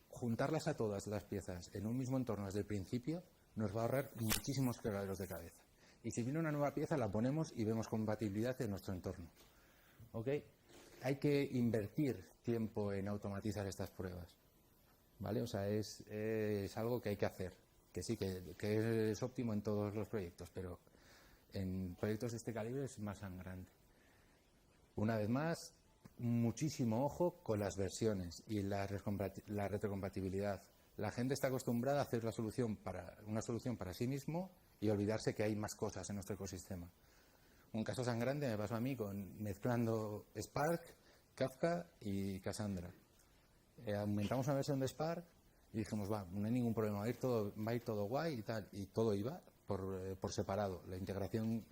juntarlas a todas las piezas en un mismo entorno desde el principio nos va a ahorrar muchísimos quebraderos de cabeza. Y si viene una nueva pieza, la ponemos y vemos compatibilidad en nuestro entorno, ¿ok? Hay que invertir tiempo en automatizar estas pruebas, ¿vale? O sea, es algo que hay que hacer, que sí, que es óptimo en todos los proyectos, pero en proyectos de este calibre es más sangrante. Una vez más, muchísimo ojo con las versiones y la retrocompatibilidad. La gente está acostumbrada a hacer una solución para sí mismo y olvidarse que hay más cosas en nuestro ecosistema. Un caso sangrante me pasó a mí mezclando Spark, Kafka y Cassandra. Aumentamos una versión de Spark y Y dijimos, no hay ningún problema, va a ir todo guay y tal. Y todo iba por separado. La integración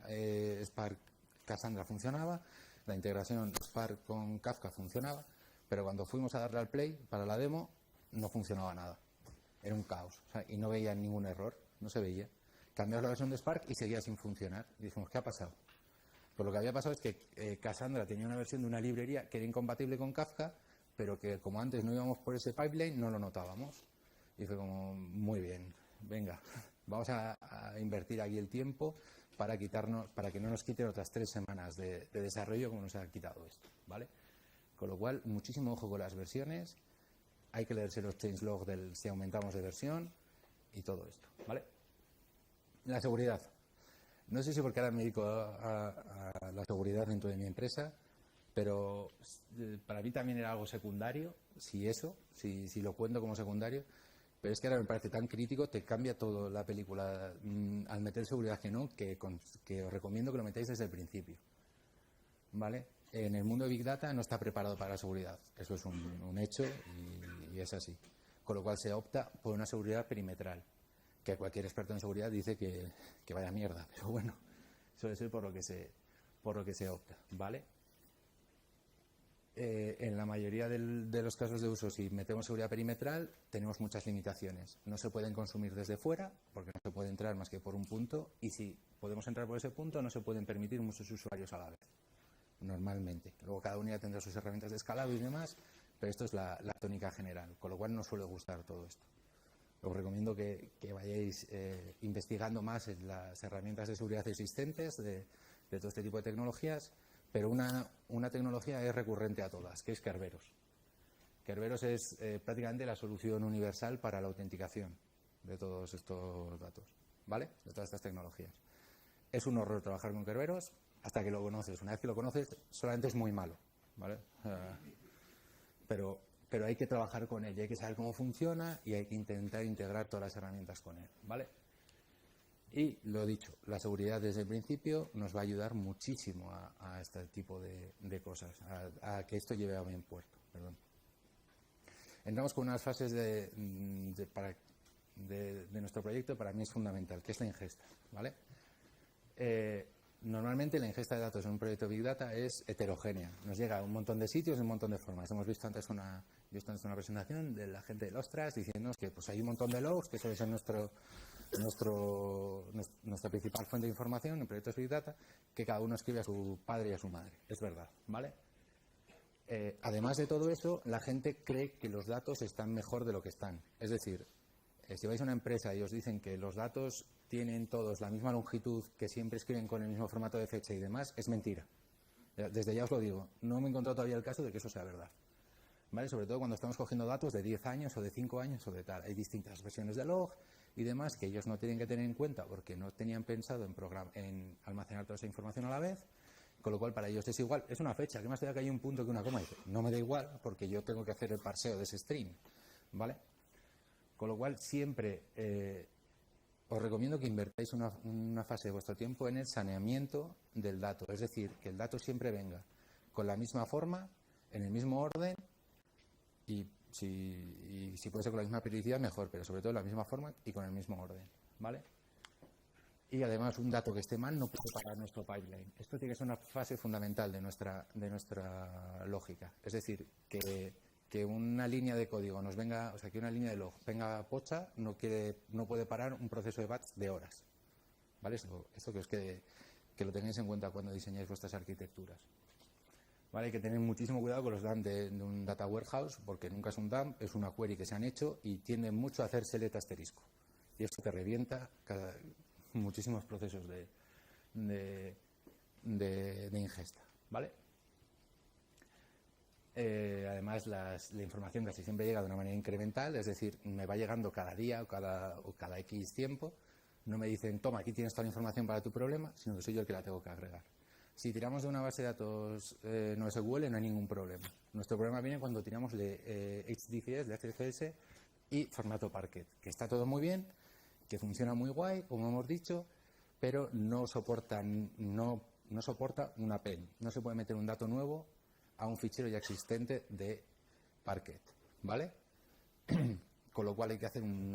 Spark Cassandra funcionaba, la integración Spark con Kafka funcionaba, pero cuando fuimos a darle al play para la demo, no funcionaba nada. Era un caos. O sea, y no veía ningún error, no se veía. Cambiamos la versión de Spark y seguía sin funcionar. Y dijimos, ¿qué ha pasado? Pues lo que había pasado es que Cassandra tenía una versión de una librería que era incompatible con Kafka, pero que como antes no íbamos por ese pipeline, no lo notábamos. Y fue como, muy bien, venga, vamos a invertir aquí el tiempo para que no nos quiten otras 3 semanas de desarrollo como nos ha quitado esto, ¿vale? Con lo cual, muchísimo ojo con las versiones, hay que leerse los changelog si aumentamos de versión y todo esto, ¿vale? La seguridad. No sé si porque ahora me dedico a la seguridad dentro de mi empresa, pero para mí también era algo secundario, si lo cuento como secundario, pero es que ahora me parece tan crítico, te cambia toda la película al meter seguridad que os recomiendo que lo metáis desde el principio, ¿vale? En el mundo de Big Data no está preparado para la seguridad, eso es un hecho y es así, con lo cual se opta por una seguridad perimetral, que cualquier experto en seguridad dice que vaya mierda, pero bueno, suele ser por lo que se opta, ¿vale? En la mayoría de los casos de uso, si metemos seguridad perimetral, tenemos muchas limitaciones. No se pueden consumir desde fuera, porque no se puede entrar más que por un punto, y si podemos entrar por ese punto, no se pueden permitir muchos usuarios a la vez, normalmente. Luego cada unidad tendrá sus herramientas de escalado y demás, pero esto es la tónica general, con lo cual no suele gustar todo esto. Os recomiendo que vayáis investigando más en las herramientas de seguridad existentes de todo este tipo de tecnologías, pero una tecnología es recurrente a todas, que es Kerberos. Kerberos es prácticamente la solución universal para la autenticación de todos estos datos, ¿vale? De todas estas tecnologías. Es un horror trabajar con Kerberos hasta que lo conoces. Una vez que lo conoces, solamente es muy malo, ¿vale? Pero hay que trabajar con él, y hay que saber cómo funciona y hay que intentar integrar todas las herramientas con él, ¿vale? Y lo dicho, la seguridad desde el principio nos va a ayudar muchísimo a este tipo de cosas, a que esto lleve a buen puerto. Perdón. Entramos con unas fases de nuestro proyecto, para mí es fundamental, que es la ingesta, ¿vale? Normalmente la ingesta de datos en un proyecto Big Data es heterogénea. Nos llega a un montón de sitios y un montón de formas. Hemos visto antes una presentación de la gente del Ostras diciéndonos que pues hay un montón de logs, que suele ser nuestra principal fuente de información en proyectos Big Data, que cada uno escribe a su padre y a su madre. Es verdad, ¿vale? Además de todo eso, la gente cree que los datos están mejor de lo que están. Es decir, si vais a una empresa y os dicen que los datos tienen todos la misma longitud, que siempre escriben con el mismo formato de fecha y demás, es mentira. Desde ya os lo digo, no me he encontrado todavía el caso de que eso sea verdad, ¿vale? Sobre todo cuando estamos cogiendo datos de 10 años o de 5 años o de tal. Hay distintas versiones de log y demás que ellos no tienen que tener en cuenta porque no tenían pensado en almacenar toda esa información a la vez, con lo cual para ellos es igual. Es una fecha, ¿qué más te da que hay un punto que una coma? Y dice, no me da igual porque yo tengo que hacer el parseo de ese string, ¿vale? Con lo cual siempre os recomiendo que invertáis una fase de vuestro tiempo en el saneamiento del dato. Es decir, que el dato siempre venga con la misma forma, en el mismo orden y si puede ser con la misma periodicidad, mejor, pero sobre todo en la misma forma y con el mismo orden, ¿vale? Y además un dato que esté mal no puede parar nuestro pipeline. Esto tiene que ser una fase fundamental de nuestra lógica. Es decir, que una línea de código nos venga, o sea, que una línea de log venga pocha, no puede parar un proceso de batch de horas, ¿vale? Esto que lo tengáis en cuenta cuando diseñáis vuestras arquitecturas, ¿vale? Hay que tener muchísimo cuidado con los dump de un data warehouse, porque nunca es un dump, es una query que se han hecho y tienden mucho a hacer select asterisco, y esto te revienta muchísimos procesos de ingesta, ¿vale? Además, la información casi siempre llega de una manera incremental, es decir, me va llegando cada día o cada X tiempo. No me dicen, toma, aquí tienes toda la información para tu problema, sino que soy yo el que la tengo que agregar. Si tiramos de una base de datos no SQL, no hay ningún problema. Nuestro problema viene cuando tiramos de HDFS, de HDFS y formato Parquet, que está todo muy bien, que funciona muy guay, como hemos dicho, pero no soporta un append. No se puede meter un dato nuevo a un fichero ya existente de Parquet, ¿vale? con lo cual hay que hacer un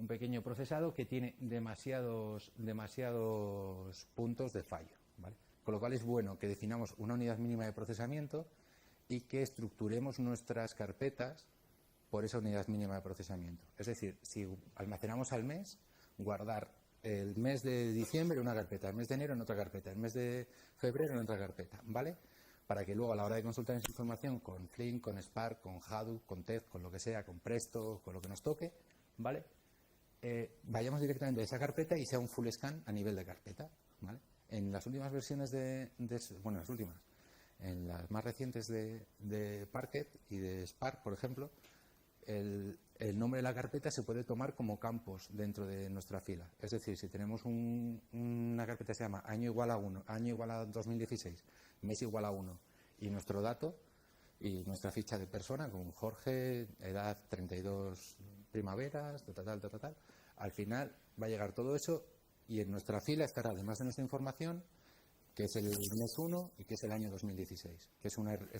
pequeño procesado que tiene demasiados puntos de fallo, ¿vale? Con lo cual es bueno que definamos una unidad mínima de procesamiento y que estructuremos nuestras carpetas por esa unidad mínima de procesamiento. Es decir, si almacenamos al mes, guardar el mes de diciembre en una carpeta, el mes de enero en otra carpeta, el mes de febrero en otra carpeta, ¿vale? Para que luego a la hora de consultar esa información con Flink, con Spark, con Hadoop, con TED, con lo que sea, con Presto, con lo que nos toque, ¿vale? Vayamos directamente a esa carpeta y sea un full scan a nivel de carpeta, ¿vale? En las últimas versiones bueno, las últimas, en las más recientes de Parquet y de Spark, por ejemplo, el nombre de la carpeta se puede tomar como campos dentro de nuestra fila. Es decir, si tenemos una carpeta que se llama año igual a 1, año igual a 2016, mes igual a 1, y nuestro dato y nuestra ficha de persona con Jorge, edad 32 primaveras, tal, al final va a llegar todo eso y en nuestra fila estará, además de nuestra información, que es el mes 1 y que es el año 2016, que es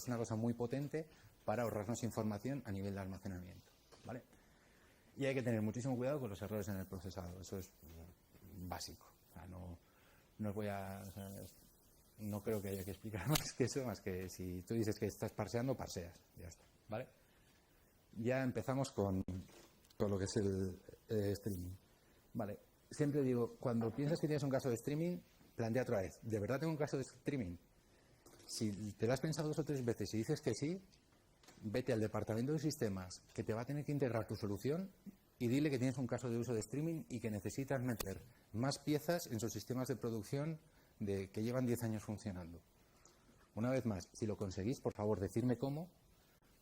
una cosa muy potente para ahorrarnos información a nivel de almacenamiento, ¿vale? Y hay que tener muchísimo cuidado con los errores en el procesado, eso es básico. O sea, no os voy a... O sea, no creo que haya que explicar más que eso, más que si tú dices que estás parseando, parseas, ya está, ¿vale? Ya empezamos con lo que es el streaming, ¿vale? Siempre digo, cuando piensas que tienes un caso de streaming, plantea otra vez, ¿de verdad tengo un caso de streaming? Si te lo has pensado 2 o 3 veces y dices que sí, vete al departamento de sistemas que te va a tener que integrar tu solución y dile que tienes un caso de uso de streaming y que necesitas meter más piezas en sus sistemas de producción que llevan 10 años funcionando. Una vez más, si lo conseguís, por favor, decidme cómo,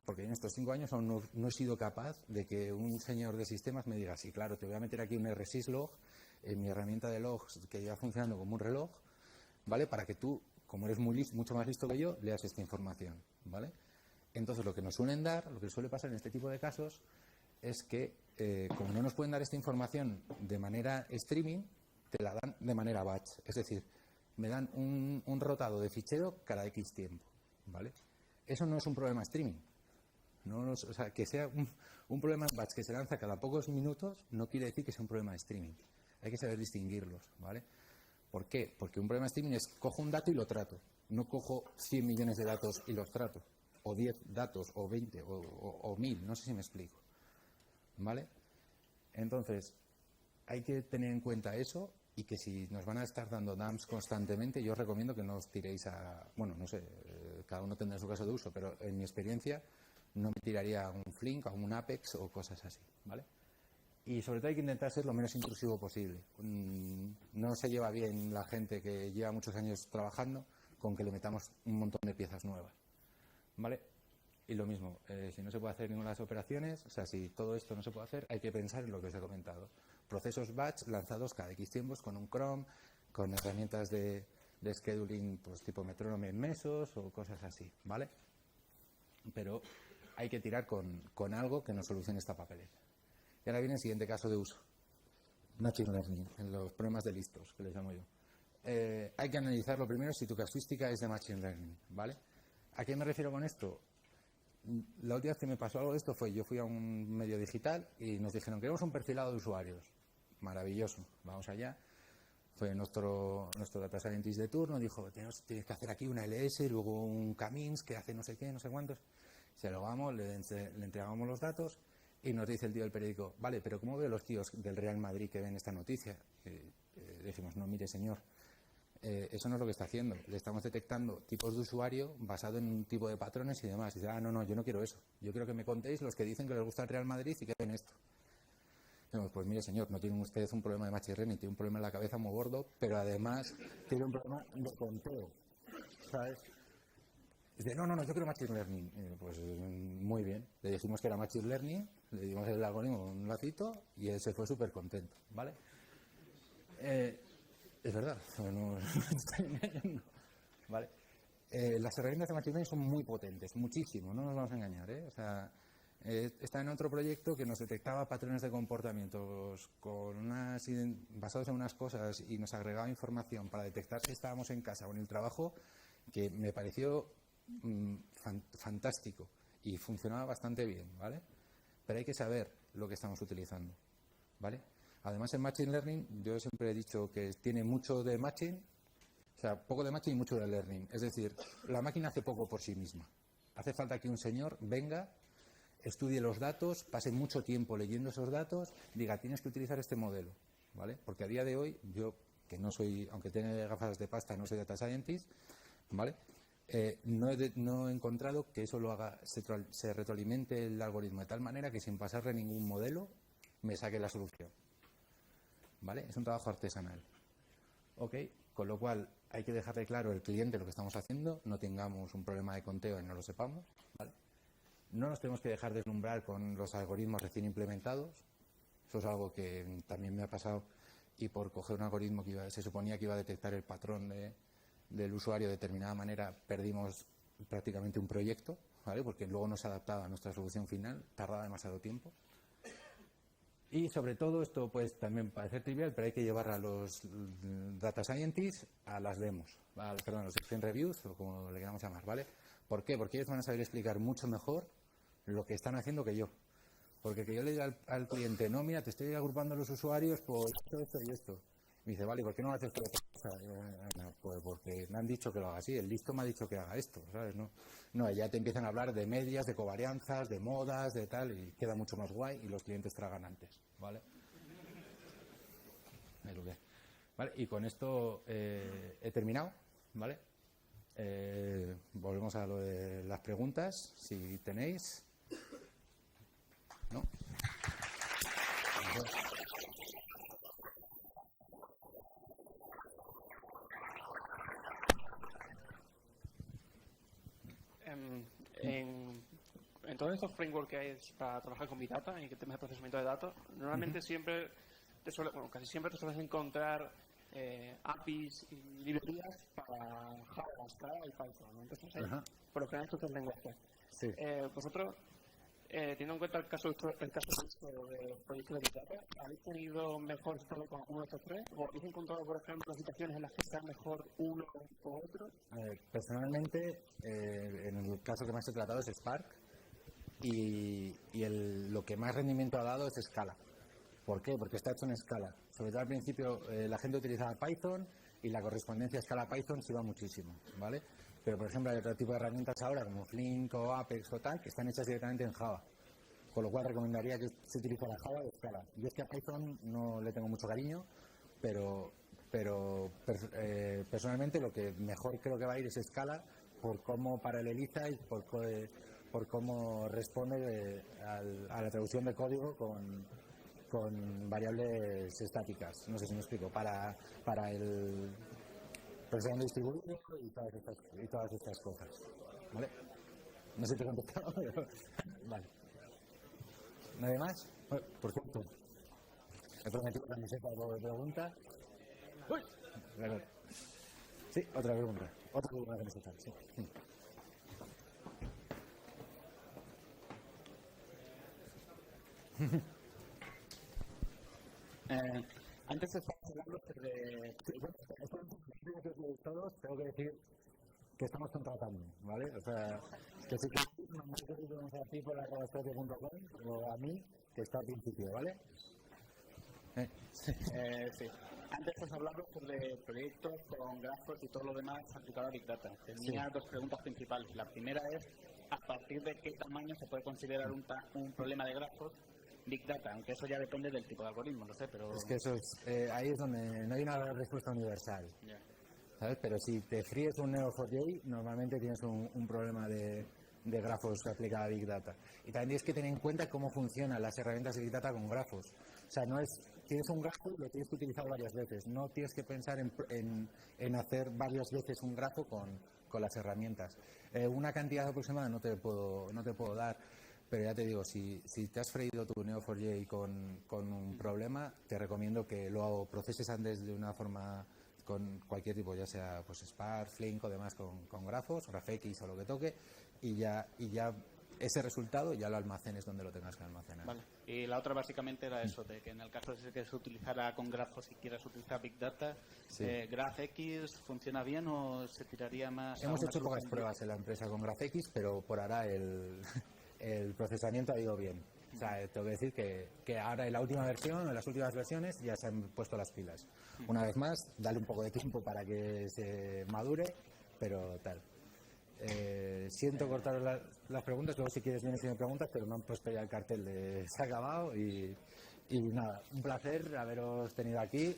porque en estos 5 años aún no he sido capaz de que un señor de sistemas me diga, sí, claro, te voy a meter aquí un RSysLog en mi herramienta de logs que lleva funcionando como un reloj, ¿vale? Para que tú, como eres mucho más listo que yo, leas esta información, ¿vale? Entonces, lo que nos lo que suele pasar en este tipo de casos es que, como no nos pueden dar esta información de manera streaming, te la dan de manera batch. Es decir, me dan un rotado de fichero cada X tiempo, ¿vale? Eso no es un problema streaming. O sea, que sea un problema en batch que se lanza cada pocos minutos no quiere decir que sea un problema de streaming. Hay que saber distinguirlos, ¿vale? ¿Por qué? Porque un problema de streaming es cojo un dato y lo trato. No cojo 100 millones de datos y los trato. O 10 datos, o 20, o 1000. No sé si me explico. ¿Vale? Entonces, hay que tener en cuenta eso y que si nos van a estar dando dumps constantemente, yo os recomiendo que no os tiréis a... Bueno, no sé, cada uno tendrá su caso de uso, pero en mi experiencia no me tiraría a un Flink, a un Apex o cosas así, ¿vale? Y sobre todo hay que intentar ser lo menos intrusivo posible. No se lleva bien la gente que lleva muchos años trabajando con que le metamos un montón de piezas nuevas, ¿vale? Y lo mismo, si no se puede hacer ninguna de las operaciones, o sea, si todo esto no se puede hacer, hay que pensar en lo que os he comentado. Procesos batch lanzados cada X tiempos con un Chrome, con herramientas de scheduling pues tipo metrónomo en mesos o cosas así, ¿vale? Pero hay que tirar con algo que nos solucione esta papelera. Y ahora viene el siguiente caso de uso. Machine Learning, en los problemas de listos, que les llamo yo. Hay que analizarlo primero si tu casuística es de Machine Learning, ¿vale? ¿A qué me refiero con esto? La última vez que me pasó algo de esto fue, yo fui a un medio digital y nos dijeron, queremos un perfilado de usuarios. Maravilloso, vamos allá. Fue nuestro data scientist de turno, dijo, tienes que hacer aquí una LS y luego un Camins que hace no sé qué, no sé cuántos. Se lo vamos, le entregamos los datos y nos dice el tío del periódico, vale, pero ¿cómo veo los tíos del Real Madrid que ven esta noticia? Decimos, no, mire señor, eso no es lo que está haciendo. Le estamos detectando tipos de usuario basado en un tipo de patrones y demás. Y dice, no, yo no quiero eso. Yo quiero que me contéis los que dicen que les gusta el Real Madrid y que ven esto. Decimos, pues mire señor, no tienen ustedes un problema de machine learning, tiene un problema en la cabeza muy gordo, pero además tiene un problema de conteo, ¿sabes? Dice, no, yo quiero machine learning. Pues muy bien. Le dijimos que era machine learning, le dimos el algoritmo un lacito y él se fue súper contento, ¿vale? Es verdad, no estoy engañando. ¿Vale? Las herramientas de machine learning son muy potentes, muchísimo, no nos vamos a engañar, ¿eh? O sea, está en otro proyecto que nos detectaba patrones de comportamientos basados en unas cosas y nos agregaba información para detectar si estábamos en casa o en el trabajo, que me pareció fantástico y funcionaba bastante bien, ¿vale? pero hay que saber lo que estamos utilizando, ¿vale? Además, en Machine Learning, yo siempre he dicho que tiene mucho de Machine, o sea, poco de Machine y mucho de Learning. Es decir, la máquina hace poco por sí misma. Hace falta que un señor venga, estudie los datos, pase mucho tiempo leyendo esos datos, diga, tienes que utilizar este modelo, ¿vale? Porque a día de hoy, yo, que no soy, aunque tenga gafas de pasta, no soy data scientist, ¿vale? No he encontrado que eso lo haga, se retroalimente el algoritmo de tal manera que sin pasarle ningún modelo me saque la solución, ¿vale? Es un trabajo artesanal. Ok, con lo cual hay que dejarle claro al cliente lo que estamos haciendo, no tengamos un problema de conteo y no lo sepamos, ¿vale? No nos tenemos que dejar deslumbrar con los algoritmos recién implementados. Eso es algo que también me ha pasado, y por coger un algoritmo que se suponía que iba a detectar el patrón del usuario de determinada manera, perdimos prácticamente un proyecto, ¿vale? Porque luego no se adaptaba a nuestra solución final, tardaba demasiado tiempo. Y sobre todo, esto pues también parece trivial, pero hay que llevar a los data scientists a las demos, perdón, a los screen reviews, o como le queramos llamar, ¿vale? ¿Por qué? Porque ellos van a saber explicar mucho mejor lo que están haciendo que yo. Porque que yo le diga al cliente, no, mira, te estoy agrupando a los usuarios por esto y esto. Me dice, vale, ¿por qué no lo haces por otra cosa? No, pues porque me han dicho que lo haga así, el listo me ha dicho que haga esto, ¿sabes? No, ya te empiezan a hablar de medias, de covarianzas, de modas, de tal, y queda mucho más guay y los clientes tragan antes, ¿vale? Vale, y con esto he terminado, ¿vale? Volvemos a lo de las preguntas, si tenéis. ¿No?
En todos estos frameworks que hay para trabajar con Big Data y que temas de procesamiento de datos, normalmente siempre casi siempre te sueles encontrar APIs y librerías para Java, Scala y Python, ¿no? Entonces, por lo general estos tres lenguajes.
Sí.
Vosotros, teniendo en cuenta el caso de proyectos de Big Data, ¿habéis tenido mejor resultado con uno de estos tres? ¿O habéis encontrado, por ejemplo, situaciones en las que sea mejor uno o otro?
Personalmente, en el caso que más he tratado es Spark, y lo que más rendimiento ha dado es Scala. ¿Por qué? Porque está hecho en Scala. Sobre todo al principio la gente utilizaba Python y la correspondencia Scala-Python se iba muchísimo, ¿vale? Pero, por ejemplo, hay otro tipo de herramientas ahora, como Flink o Apex o tal, que están hechas directamente en Java. Con lo cual recomendaría que se utilizara Java o Scala. Yo es que a Python no le tengo mucho cariño, pero personalmente lo que mejor creo que va a ir es Scala, por cómo paraleliza y por cómo responde a la traducción de código con variables estáticas. No sé si me explico. Para el procesamiento distribuido y todas estas cosas. ¿Vale? No sé si te he contestado, pero vale. ¿Nadie más? Bueno, por cierto, he prometido que me sepa algo de pregunta. ¡Uy! Sí, otra pregunta. Otra pregunta que me sepa, sí.
Antes estábamos hablando de...
Todos tengo que decir que estamos contratando, ¿vale? O sea, que si queréis, nos a ti por arrobastrategia.com o a mí, que está al principio, ¿vale?
Sí. Antes has hablado sobre proyectos con grafos y todo lo demás aplicado a Big Data. Tenía dos preguntas principales. La primera es, ¿a partir de qué tamaño se puede considerar un problema de grafos Big Data? Aunque eso ya depende del tipo de algoritmo, no sé, pero...
Es que eso es, ahí es donde no hay una respuesta universal, ¿sabes? Pero si te fríes un Neo4j, normalmente tienes un problema de grafos aplicada a Big Data. Y también tienes que tener en cuenta cómo funcionan las herramientas de Big Data con grafos. O sea, no es... Tienes un grafo y lo tienes que utilizar varias veces. No tienes que pensar en hacer varias veces un grafo con las herramientas. Una cantidad aproximada no te puedo dar, pero ya te digo, si te has freído tu Neo4j con un problema, te recomiendo que lo proceses antes de una forma con cualquier tipo, ya sea pues Spark, Flink o demás con grafos, GraphX o lo que toque, y ya ese resultado ya lo almacenes donde lo tengas que almacenar.
Vale. Y la otra básicamente era eso, de que en el caso de que se utilizara con grafos y quieras utilizar Big Data, ¿GraphX funciona bien o se tiraría más?
Hemos hecho pocas pruebas en la empresa con GraphX, pero por ahora el procesamiento ha ido bien. O sea, tengo que decir que ahora en la última versión, en las últimas versiones, ya se han puesto las pilas. Una vez más, dale un poco de tiempo para que se madure, pero tal. Siento cortar las preguntas, luego si quieres vienes y me preguntas, pero me han puesto ya el cartel de se ha acabado y nada, un placer haberos tenido aquí.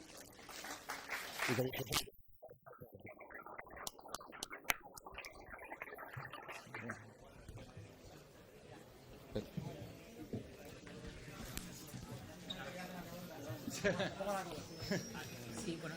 Sí, bueno,